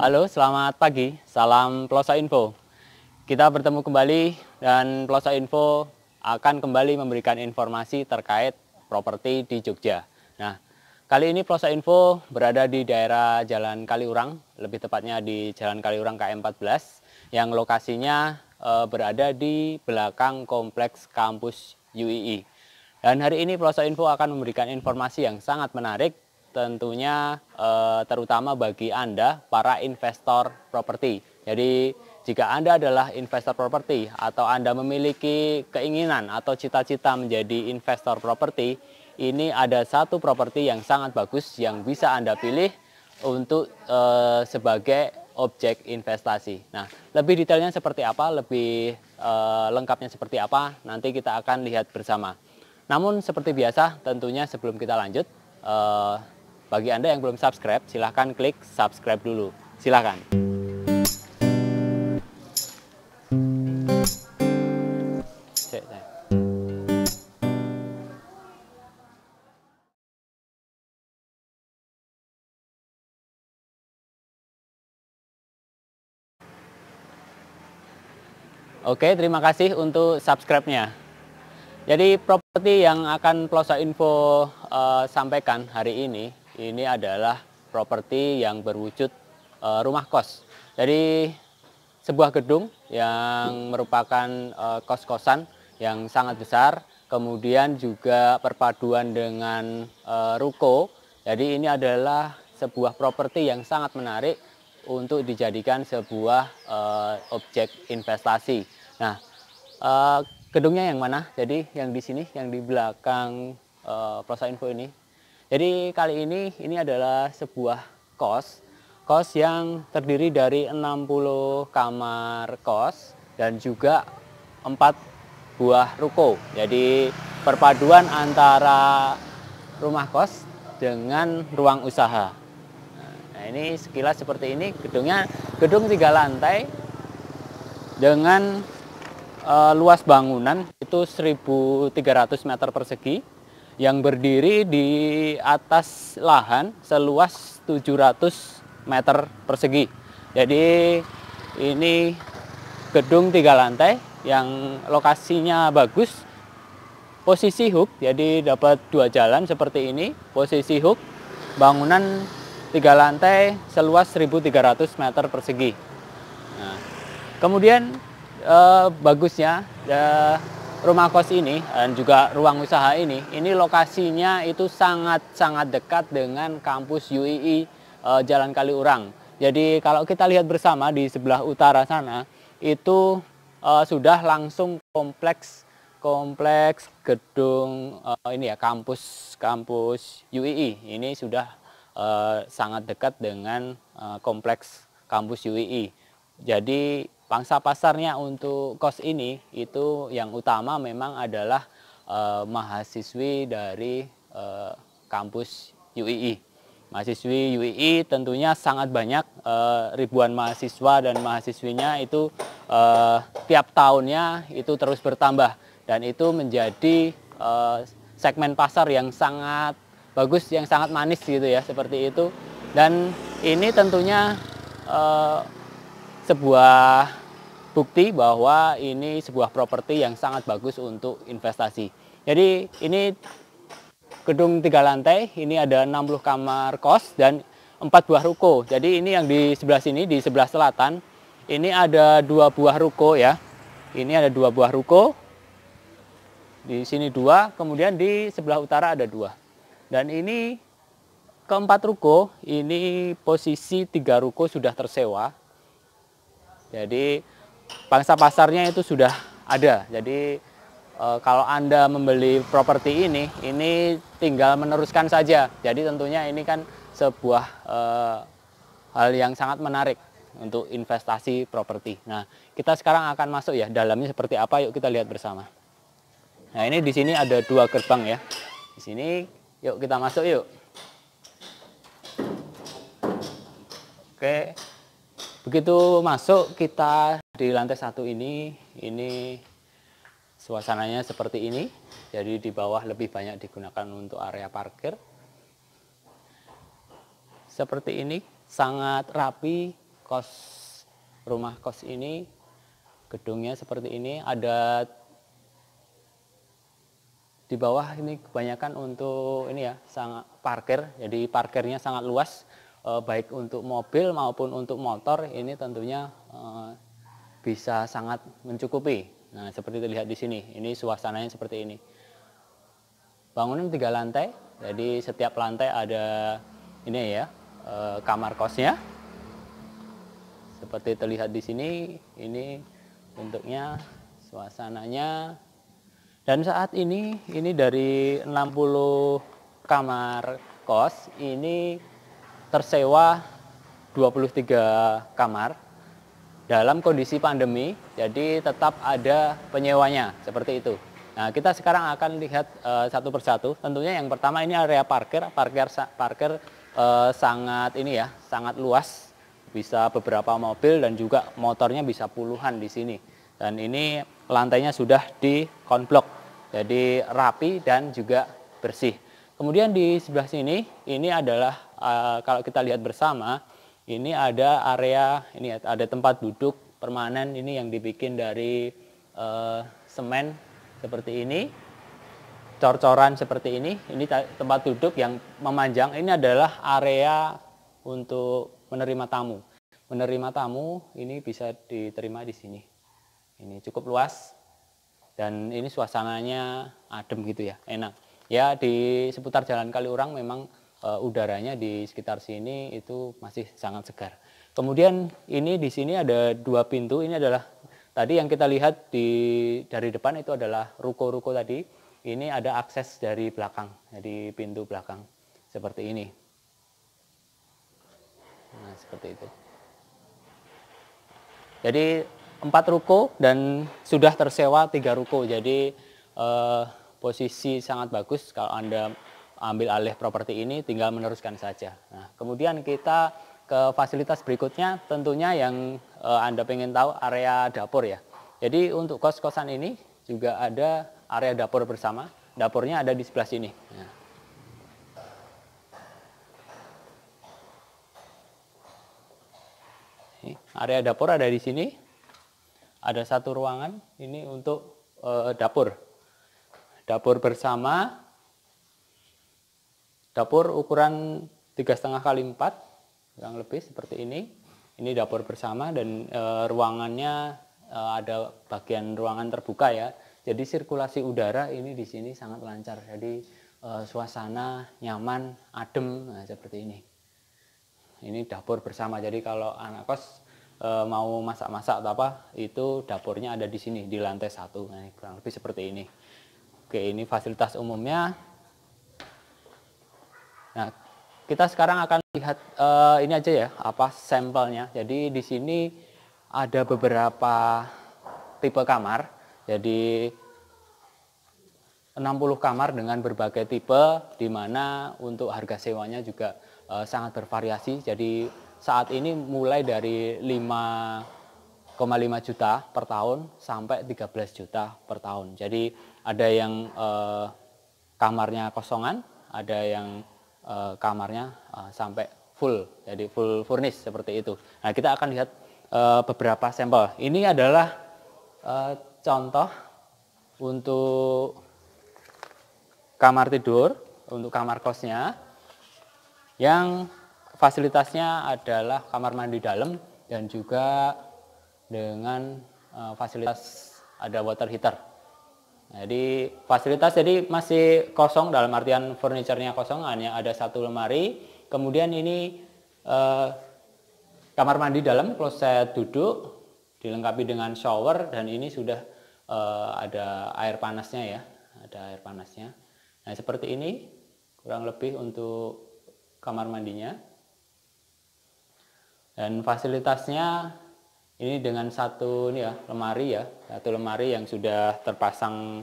Halo, selamat pagi. Salam Plosa Info. Kita bertemu kembali dan Plosa Info akan kembali memberikan informasi terkait properti di Jogja. Nah, kali ini Plosa Info berada di daerah Jalan Kaliurang, lebih tepatnya di Jalan Kaliurang KM14 yang lokasinya berada di belakang kompleks kampus UII. Dan hari ini Plosa Info akan memberikan informasi yang sangat menarik, tentunya terutama bagi Anda para investor properti. Jadi jika Anda adalah investor properti atau Anda memiliki keinginan atau cita-cita menjadi investor properti, ini ada satu properti yang sangat bagus yang bisa Anda pilih untuk sebagai objek investasi. Nah, lebih detailnya seperti apa, lebih lengkapnya seperti apa, nanti kita akan lihat bersama. Namun seperti biasa, tentunya sebelum kita lanjut, bagi Anda yang belum subscribe, silahkan klik subscribe dulu. Silahkan. Oke, terima kasih untuk subscribe-nya. Jadi properti yang akan Plosa Info sampaikan hari ini adalah properti yang berwujud rumah kos. Jadi sebuah gedung yang merupakan kos-kosan yang sangat besar, kemudian juga perpaduan dengan ruko. Jadi ini adalah sebuah properti yang sangat menarik untuk dijadikan sebuah objek investasi. Nah, gedungnya yang mana? Jadi yang di sini, yang di belakang Plosa Info ini. Jadi kali ini adalah sebuah kos yang terdiri dari 60 kamar kos dan juga 4 buah ruko. Jadi perpaduan antara rumah kos dengan ruang usaha. Nah, ini sekilas seperti ini gedungnya, gedung 3 lantai dengan luas bangunan itu 1.300 meter persegi yang berdiri di atas lahan seluas 700 meter persegi. Jadi ini gedung 3 lantai yang lokasinya bagus, posisi hook, jadi dapat 2 jalan seperti ini, posisi hook, bangunan 3 lantai seluas 1.300 meter persegi. Nah, kemudian bagusnya rumah kos ini dan juga ruang usaha ini lokasinya itu sangat dekat dengan kampus UII Jalan Kaliurang. Jadi kalau kita lihat bersama di sebelah utara sana itu sudah langsung kompleks gedung ini ya, kampus UII. Ini sudah sangat dekat dengan kompleks kampus UII. Jadi pangsa pasarnya untuk kos ini itu yang utama memang adalah mahasiswi dari kampus UII. Mahasiswi UII tentunya sangat banyak, ribuan mahasiswa dan mahasiswinya itu tiap tahunnya itu terus bertambah dan itu menjadi segmen pasar yang sangat bagus, yang sangat manis gitu ya, seperti itu. Dan ini tentunya sebuah bukti bahwa ini sebuah properti yang sangat bagus untuk investasi. Jadi ini gedung 3 lantai, ini ada 60 kamar kos dan 4 buah ruko. Jadi ini yang di sebelah sini, di sebelah selatan, ini ada 2 buah ruko ya. Ini ada 2 buah ruko. Di sini 2, kemudian di sebelah utara ada 2. Dan ini keempat ruko, ini posisi 3 ruko sudah tersewa. Jadi pangsa pasarnya itu sudah ada. Jadi kalau Anda membeli properti ini tinggal meneruskan saja. Jadi tentunya ini kan sebuah hal yang sangat menarik untuk investasi properti. Nah, kita sekarang akan masuk ya, dalamnya seperti apa, yuk kita lihat bersama. Nah, ini di sini ada 2 gerbang ya. Di sini yuk kita masuk yuk. Oke. Begitu masuk kita di lantai 1 ini suasananya seperti ini. Jadi di bawah lebih banyak digunakan untuk area parkir. Seperti ini, sangat rapi, rumah kos ini gedungnya seperti ini. Ada di bawah ini kebanyakan untuk ini ya, sangat parkir. Jadi parkirnya sangat luas, baik untuk mobil maupun untuk motor. Ini tentunya bisa sangat mencukupi. Nah, seperti terlihat di sini. Ini suasananya seperti ini. Bangunan 3 lantai. Jadi setiap lantai ada ini ya, kamar kosnya. Seperti terlihat di sini, ini bentuknya, suasananya. Dan saat ini dari 60 kamar kos, ini tersewa 23 kamar dalam kondisi pandemi, jadi tetap ada penyewanya, seperti itu. Nah, kita sekarang akan lihat satu persatu. Tentunya yang pertama ini area parkir sangat ini ya, sangat luas. Bisa beberapa mobil dan juga motornya bisa puluhan di sini. Dan ini lantainya sudah di konblok, jadi rapi dan juga bersih. Kemudian di sebelah sini, ini adalah kalau kita lihat bersama, ini ada area, ini ada tempat duduk permanen ini yang dibikin dari semen seperti ini, cor-coran seperti ini. Ini tempat duduk yang memanjang. Ini adalah area untuk menerima tamu. Menerima tamu ini bisa diterima di sini. Ini cukup luas dan ini suasananya adem gitu ya, enak. Ya, di seputar Jalan Kaliurang memang udaranya di sekitar sini itu masih sangat segar. Kemudian ini di sini ada 2 pintu. Ini adalah tadi yang kita lihat dari depan itu adalah ruko-ruko tadi. Ini ada akses dari belakang, jadi pintu belakang seperti ini. Nah, seperti itu. Jadi 4 ruko dan sudah tersewa 3 ruko. Jadi posisi sangat bagus kalau Anda ambil alih properti ini, tinggal meneruskan saja. Nah, kemudian kita ke fasilitas berikutnya, tentunya yang Anda pengen tahu area dapur ya. Jadi untuk kos-kosan ini juga ada area dapur bersama. Dapurnya ada di sebelah sini. Nah. Area dapur ada di sini. Ada 1 ruangan ini untuk dapur. Dapur bersama. Dapur ukuran 3,5 kali 4, kurang lebih seperti ini. Ini dapur bersama dan ruangannya ada bagian ruangan terbuka ya. Jadi sirkulasi udara ini di sini sangat lancar. Jadi suasana nyaman, adem, nah, seperti ini. Ini dapur bersama. Jadi kalau anak kos mau masak-masak atau apa, itu dapurnya ada di sini di lantai 1. Nah, kurang lebih seperti ini. Oke, ini fasilitas umumnya. Nah, kita sekarang akan lihat ini aja ya, apa sampelnya. Jadi di sini ada beberapa tipe kamar. Jadi 60 kamar dengan berbagai tipe, di mana untuk harga sewanya juga sangat bervariasi. Jadi saat ini mulai dari 5,5 juta per tahun sampai 13 juta per tahun. Jadi ada yang kamarnya kosongan, ada yang kamarnya sampai full, jadi full furnish seperti itu. Nah, kita akan lihat beberapa sampel. Ini adalah contoh untuk kamar tidur, untuk kamar kosnya, yang fasilitasnya adalah kamar mandi dalam dan juga dengan fasilitas ada water heater. Jadi fasilitas jadi masih kosong, dalam artian furniturnya kosong, hanya ada 1 lemari. Kemudian ini kamar mandi dalam, kloset duduk, dilengkapi dengan shower, dan ini sudah ada air panasnya ya, ada air panasnya. Nah, seperti ini kurang lebih untuk kamar mandinya. Dan fasilitasnya ini dengan 1 ini ya, lemari ya, 1 lemari yang sudah terpasang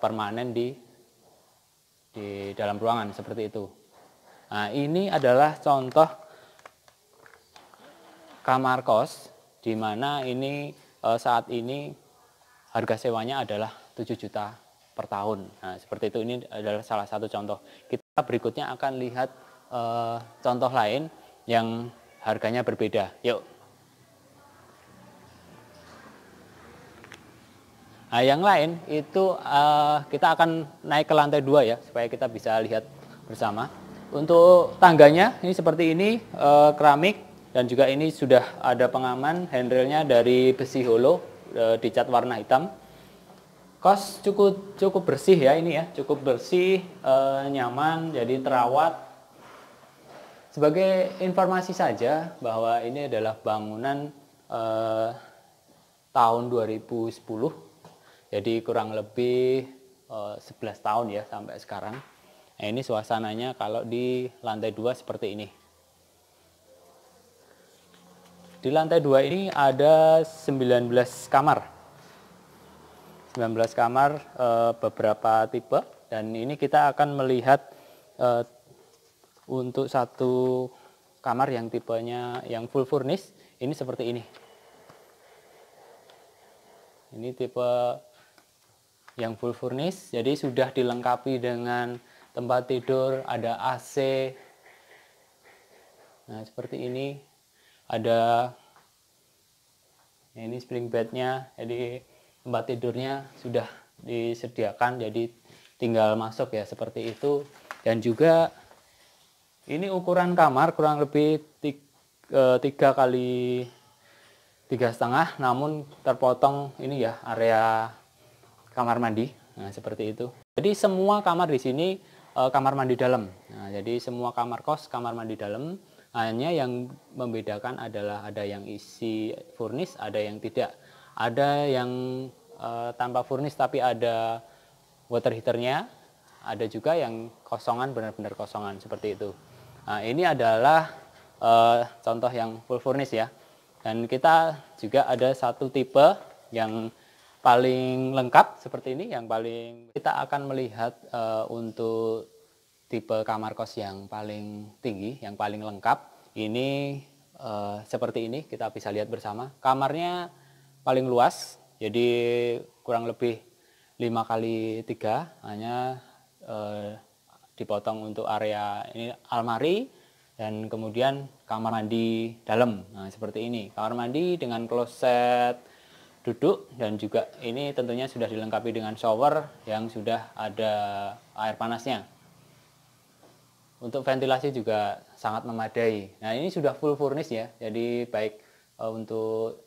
permanen di dalam ruangan seperti itu. Nah, ini adalah contoh kamar kos, di mana ini saat ini harga sewanya adalah 7 juta per tahun. Nah, seperti itu, ini adalah salah satu contoh. Kita berikutnya akan lihat contoh lain yang harganya berbeda. Yuk. Nah, yang lain itu kita akan naik ke lantai 2 ya, supaya kita bisa lihat bersama. Untuk tangganya ini seperti ini, keramik, dan juga ini sudah ada pengaman handrailnya dari besi holo, dicat warna hitam. Kos cukup bersih ya ini ya, cukup bersih, nyaman, jadi terawat. Sebagai informasi saja bahwa ini adalah bangunan tahun 2010, jadi kurang lebih 11 tahun ya sampai sekarang. Nah, ini suasananya kalau di lantai 2 seperti ini. Di lantai 2 ini ada 19 kamar. 19 kamar, beberapa tipe, dan ini kita akan melihat untuk satu kamar yang tipenya yang full furnish ini seperti ini. Ini tipe yang full furnish, jadi sudah dilengkapi dengan tempat tidur, ada AC. Nah, seperti ini. Ada ini spring bednya, jadi tempat tidurnya sudah disediakan, jadi tinggal masuk ya seperti itu. Dan juga ini ukuran kamar kurang lebih 3 kali 3,5, namun terpotong ini ya area kamar mandi. Nah, seperti itu. Jadi semua kamar di sini kamar mandi dalam. Nah, jadi semua kamar kos kamar mandi dalam. Hanya yang membedakan adalah ada yang isi furnish, ada yang tidak. Ada yang tanpa furnish tapi ada water heaternya. Ada juga yang kosongan, benar-benar kosongan seperti itu. Nah, ini adalah contoh yang full furnish ya. Dan kita juga ada satu tipe yang paling lengkap seperti ini, yang paling kita akan melihat untuk tipe kamar kos yang paling tinggi, yang paling lengkap. Ini seperti ini, kita bisa lihat bersama. Kamarnya paling luas, jadi kurang lebih 5 kali 3, hanya dipotong untuk area ini almari, dan kemudian kamar mandi dalam. Nah, seperti ini, kamar mandi dengan kloset duduk, dan juga ini tentunya sudah dilengkapi dengan shower yang sudah ada air panasnya. Untuk ventilasi juga sangat memadai. Nah, ini sudah full furnish ya, jadi baik untuk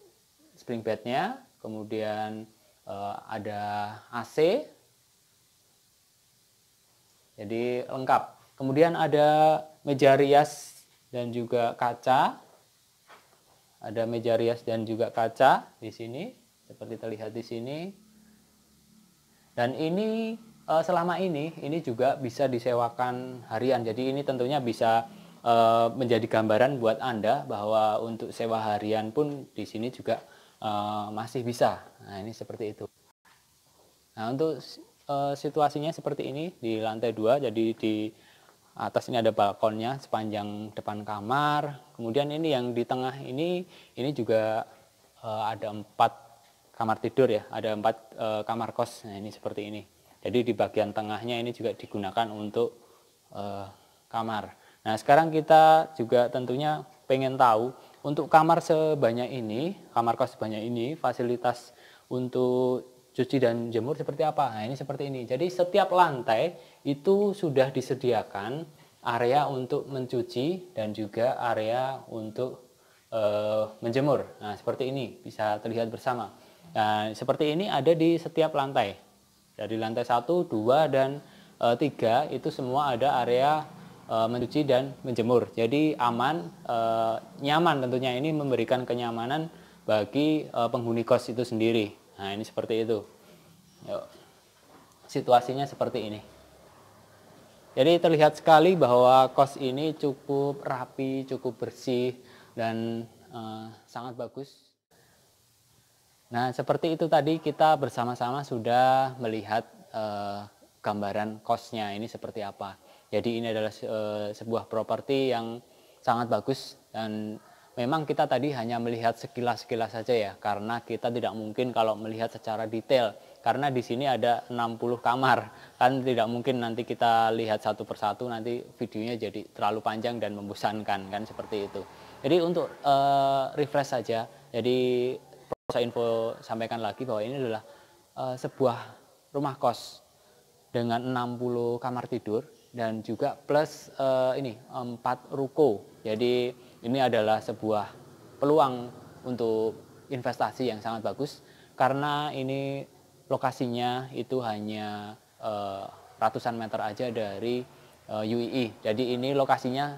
spring bednya, kemudian ada AC, jadi lengkap. Kemudian ada meja rias dan juga kaca. Ada meja rias dan juga kaca di sini, seperti terlihat di sini. Dan ini selama ini juga bisa disewakan harian. Jadi ini tentunya bisa menjadi gambaran buat Anda bahwa untuk sewa harian pun di sini juga masih bisa. Nah, ini seperti itu. Nah, untuk situasinya seperti ini di lantai 2, jadi di atas ini ada balkonnya sepanjang depan kamar. Kemudian ini yang di tengah ini juga ada 4 kamar tidur ya, ada 4 kamar kos. Nah, ini seperti ini. Jadi di bagian tengahnya ini juga digunakan untuk kamar. Nah, sekarang kita juga tentunya pengen tahu untuk kamar sebanyak ini, kamar kos sebanyak ini, fasilitas untuk cuci dan jemur seperti apa. Nah, ini seperti ini. Jadi setiap lantai itu sudah disediakan area untuk mencuci dan juga area untuk menjemur. Nah, seperti ini bisa terlihat bersama. Nah, seperti ini ada di setiap lantai. Dari lantai 1, 2, dan 3 itu semua ada area mencuci dan menjemur. Jadi aman, nyaman tentunya. Ini memberikan kenyamanan bagi penghuni kos itu sendiri. Nah, ini seperti itu. Yuk. Situasinya seperti ini. Jadi terlihat sekali bahwa kos ini cukup rapi, cukup bersih, dan sangat bagus. Nah, seperti itu tadi kita bersama-sama sudah melihat gambaran kosnya ini seperti apa. Jadi ini adalah sebuah properti yang sangat bagus, dan memang kita tadi hanya melihat sekilas-sekilas saja ya, karena kita tidak mungkin kalau melihat secara detail, karena di sini ada 60 kamar, kan tidak mungkin nanti kita lihat satu persatu, nanti videonya jadi terlalu panjang dan membosankan, kan seperti itu. Jadi untuk refresh saja, jadi Prosa Info sampaikan lagi bahwa ini adalah sebuah rumah kos dengan 60 kamar tidur dan juga plus 4 ruko. Jadi ini adalah sebuah peluang untuk investasi yang sangat bagus karena ini lokasinya itu hanya ratusan meter aja dari UII. Jadi ini lokasinya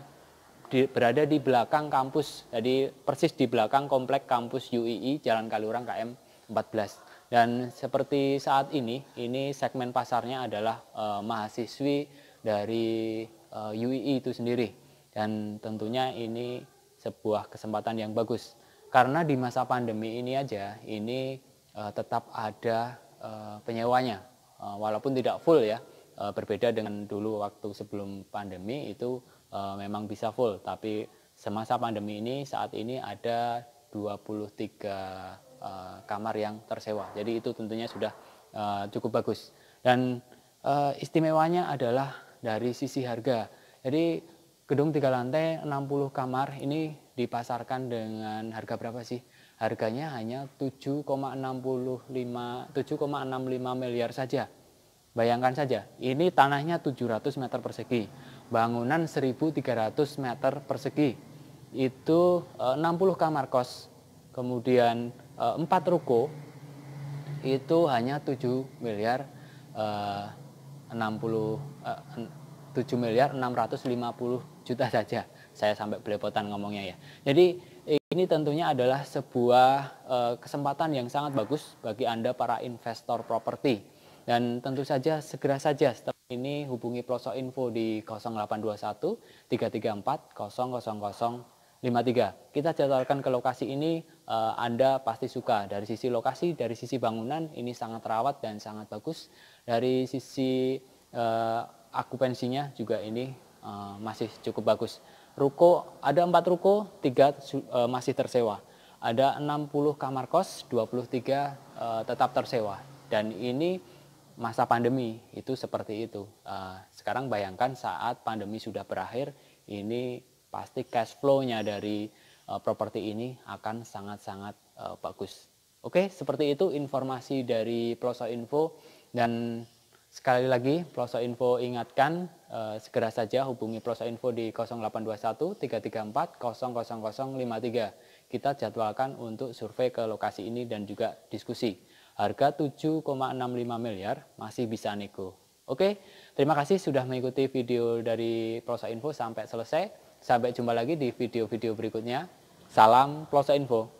berada di belakang kampus, jadi persis di belakang komplek kampus UII Jalan Kaliurang KM 14. Dan seperti saat ini segmen pasarnya adalah mahasiswi dari UII itu sendiri. Dan tentunya ini sebuah kesempatan yang bagus. Karena di masa pandemi ini aja, ini tetap ada penyewanya. Walaupun tidak full ya, berbeda dengan dulu waktu sebelum pandemi itu memang bisa full, tapi semasa pandemi ini saat ini ada 23 kamar yang tersewa. Jadi itu tentunya sudah cukup bagus. Dan istimewanya adalah dari sisi harga. Jadi gedung 3 lantai 60 kamar ini dipasarkan dengan harga berapa sih? Harganya hanya 7,65 miliar saja. Bayangkan saja, ini tanahnya 700 meter persegi, bangunan 1.300 meter persegi, itu 60 kamar kos, kemudian 4 ruko, itu hanya 7 miliar 650 juta saja. Saya sampai belepotan ngomongnya ya. Jadi ini tentunya adalah sebuah kesempatan yang sangat bagus bagi Anda para investor properti. Dan tentu saja segera saja setelah ini hubungi Pelosok Info di 0821 334 00053. Kita jadwalkan ke lokasi ini, Anda pasti suka. Dari sisi lokasi, dari sisi bangunan ini sangat rawat dan sangat bagus. Dari sisi akupensinya juga ini masih cukup bagus. Ruko ada 4 ruko, 3 masih tersewa. Ada 60 kamar kos, 23 tetap tersewa. Dan ini masa pandemi itu seperti itu. Sekarang bayangkan saat pandemi sudah berakhir, ini pasti cash flow-nya dari properti ini akan sangat-sangat bagus. Oke, seperti itu informasi dari Pelosok Info. Dan sekali lagi Pelosok Info ingatkan, segera saja hubungi Pelosok Info di 0821 334 00053. Kita jadwalkan untuk survei ke lokasi ini dan juga diskusi. Harga 7,65 miliar masih bisa nego. Oke, terima kasih sudah mengikuti video dari Pelosok Info sampai selesai. Sampai jumpa lagi di video-video berikutnya. Salam Pelosok Info.